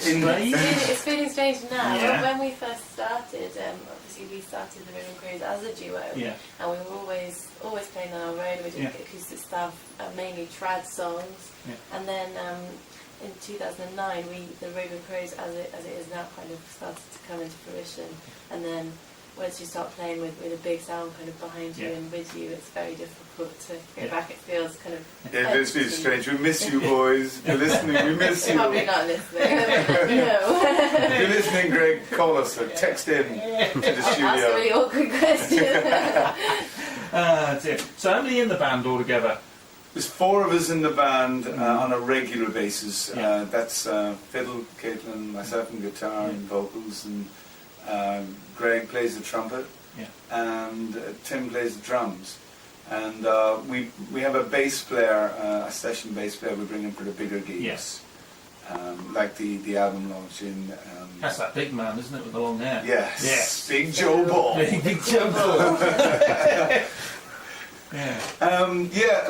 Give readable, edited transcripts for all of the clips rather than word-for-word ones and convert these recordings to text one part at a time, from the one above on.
strange? It's feeling strange now. Yeah. When we first started, obviously we started the Roving Crows as a duo, and we were always playing on our own. We did acoustic stuff, mainly trad songs, and then in 2009, the Roving Crows, as it is now, kind of started to come into fruition, and then once you start playing with a big sound kind of behind you and with you, it's very difficult to go back. It feels kind of... Yeah, it feels strange. We miss you, boys. If you're listening, we miss you. Probably not listening. No. If you're listening, Greg, call us or text in to the studio. Ask a really awkward question. Dear. So how many in the band altogether? There's 4 of us in the band on a regular basis. That's fiddle, Caitlin, myself and guitar and vocals, and Greg plays the trumpet, and Tim plays the drums. And we have a bass player, a session bass player we bring in for the bigger gigs. Yes. Like the album launch in... That's that big man, isn't it, with the long hair? Yes. Yes. Big Joe Ball. Big Joe Ball.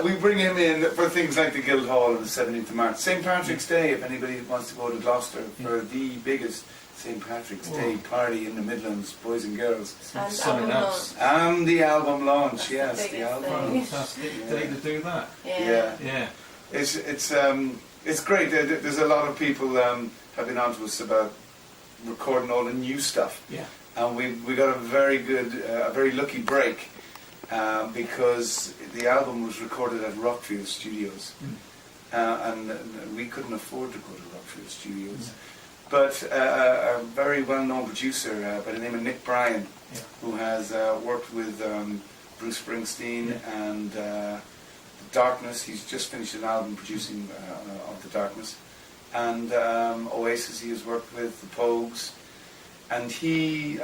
We bring him in for things like the Guildhall on the 17th of March. St. Patrick's Day, if anybody wants to go to Gloucester for the biggest St. Patrick's Day party in the Midlands, boys and girls. And Something else. And the album launch, yes, the thing. album. Fantastic day to do that. Yeah. It's great. There's a lot of people have been on to us about recording all the new stuff. Yeah. And we got a very lucky break because the album was recorded at Rockfield Studios, and we couldn't afford to go to Rockfield Studios. But a very well-known producer by the name of Nick Bryan, who has worked with Bruce Springsteen and The Darkness. He's just finished an album producing of The Darkness. And Oasis, he has worked with The Pogues. And he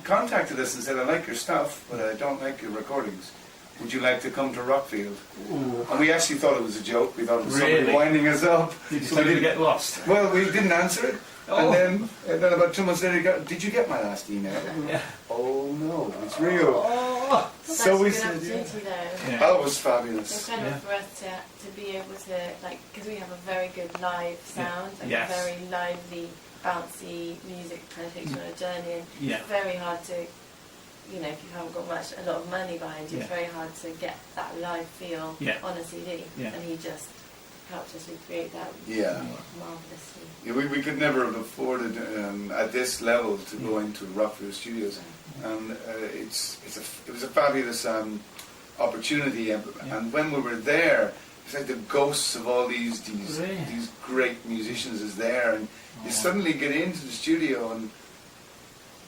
contacted us and said, I like your stuff, but I don't like your recordings. Would you like to come to Rockfield? Ooh. And we actually thought it was a joke. We thought it was somebody winding us up. Did you tell him to get lost? Well, we didn't answer it. And then about 2 months later, he got, did you get my last email? Yeah. Oh no, it's real. Well, So we said, said, though. That was fabulous. It's kind of for us to be able to, like, because we have a very good live sound, like a very lively, bouncy music kind of takes you on a journey, and it's very hard to, you know, if you haven't got a lot of money behind you, it's very hard to get that live feel on a CD, and he just helped us recreate that marvellously. Yeah, we could never have afforded at this level to go into Rockfield Studios, and it was a fabulous opportunity. And when we were there, it's like the ghosts of all these great musicians is there, and you suddenly get into the studio and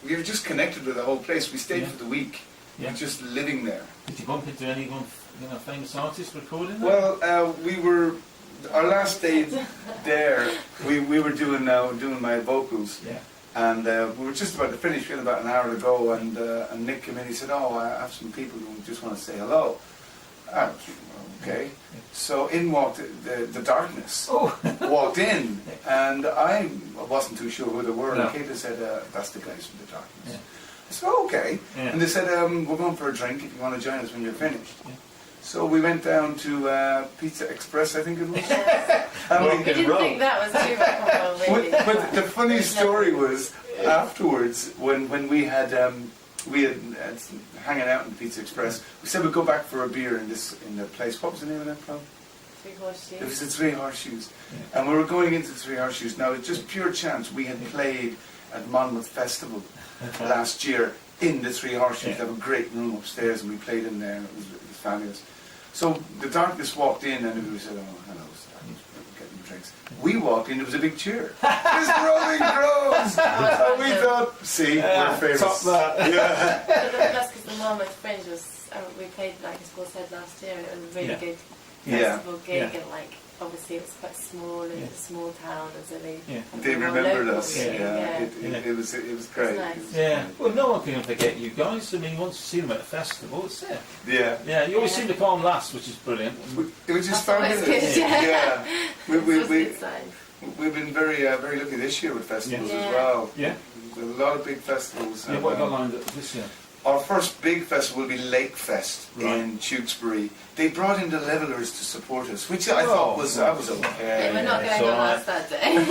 we were just connected with the whole place. We stayed for the week. We were just living there. Did you bump into anyone, famous artists recording that? Well, we were. Our last day there, we were doing my vocals, and we were just about to finish. We had about an hour to go, and Nick came in. He said, "Oh, I have some people who just want to say hello." Okay. So in walked the Darkness. Walked in, and I wasn't too sure who they were. And Caitlin said, "That's the guys from the Darkness." I said, "Okay." And they said, "We're going for a drink if you want to join us when you're finished." So we went down to Pizza Express, I think it was. We didn't think that was too rock and roll, really. But the funny story was afterwards, when we had hanging out in Pizza Express, we said we'd go back for a beer in the place. What was the name of that club? Three Horseshoes. It was the Three Horseshoes, and we were going into the Three Horseshoes. Now it's just pure chance. We had played at Monmouth Festival last year in the Three Horseshoes. They have a great room upstairs, and we played in there. And it was fabulous. So the Darkness walked in, and we said, "Oh, hello, Darkness, we're getting drinks." We walked in, there was a big cheer. It's Roving Crows! So we thought, see, we're famous. Top that. Yeah. But that's because the Monmouth Fringe was, we played, like as Paul said, last year, and it was a really good festival gig, and like, obviously it was quite small, and it's a small town, and so they remembered us. Really. It was great. It was nice. Well, no one can forget you guys. I mean, once you see them at a festival, it's there. Yeah. You always seem to come on last, which is brilliant. It was just That's fabulous. good, We've been very lucky this year with festivals as well. Yeah. A lot of big festivals. What have you got lined up this year? Our first big festival will be Lake Fest Right. in Tewkesbury. They brought in the Levelers to support us, which I thought was Yeah, okay. we're not going so on us that day.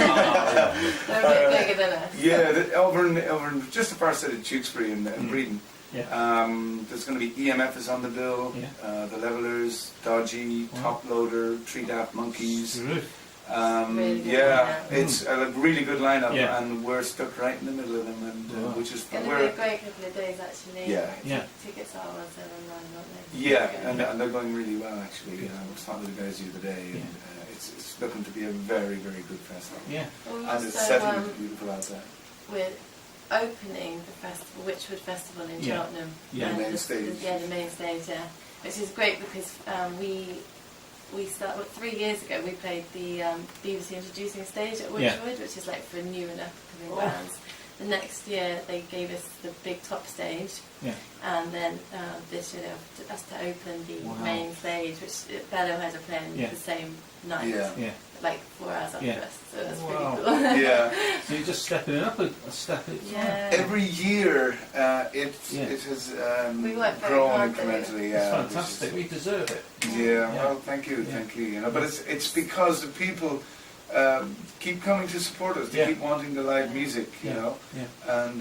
They're a bit bigger than us. Yeah, over in just the far side of Tewkesbury in Breeden. Yeah. There's going to be EMF is on the bill, Yeah. the Levelers, Dodgy, Top Loader, Three Daft Monkeys. Good. Really good Yeah, lineup. it's a really good lineup, Yeah. and we're stuck right in the middle of them, and Wow. which is It's going to be a great couple of days actually. Yeah. Yeah. Tickets are on sale online, aren't they? Yeah, Okay. and they're going really well actually. Good. I was talking to the guys the other day, and Yeah. it's looking to be a very, very good festival. Yeah. Well, we And it's also, setting to be beautiful out there. we're opening the festival, Witchwood Festival in Yeah. Cheltenham. Yeah. And The main stage. Yeah, the main stage, yeah. Which is great because we started, 3 years ago we played the BBC Introducing Stage at Yeah. Witchwood, which is like for new and upcoming Oh. bands. The next year they gave us the big top stage, Yeah. and then this year they offered us to open the Wow. main stage, which Bellow are playing Yeah. the same night, Yeah. Yeah. like 4 hours after Yeah. us. So that's Wow. pretty cool. Yeah. So you're just stepping it up a step. Yeah. Every year it Yeah. it has We work very grown hard there. incrementally. It's Yeah, fantastic. We deserve it. Yeah, Yeah. well, thank you, Yeah. thank you. You know, but it's because the people keep coming to support us. They Yeah. keep wanting the live music, you Yeah. know. Yeah. And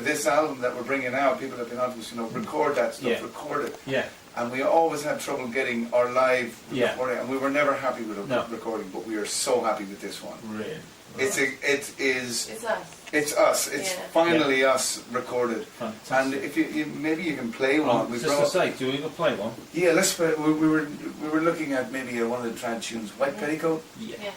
this album that we're bringing out, people have been on to us, you know, record that stuff, Yeah. record it. Yeah. And we always had trouble getting our live Yeah. recording, and we were never happy with a No. recording, but we are so happy with this one. Brilliant. It is. It's us. It's us. It's Yeah. finally us recorded. Fantastic. And if you maybe you can play one. We Just brought, to say, do we even play one? yeah, let's. We were looking at maybe one of the trad tunes, White Petticoat. Yeah. Yes.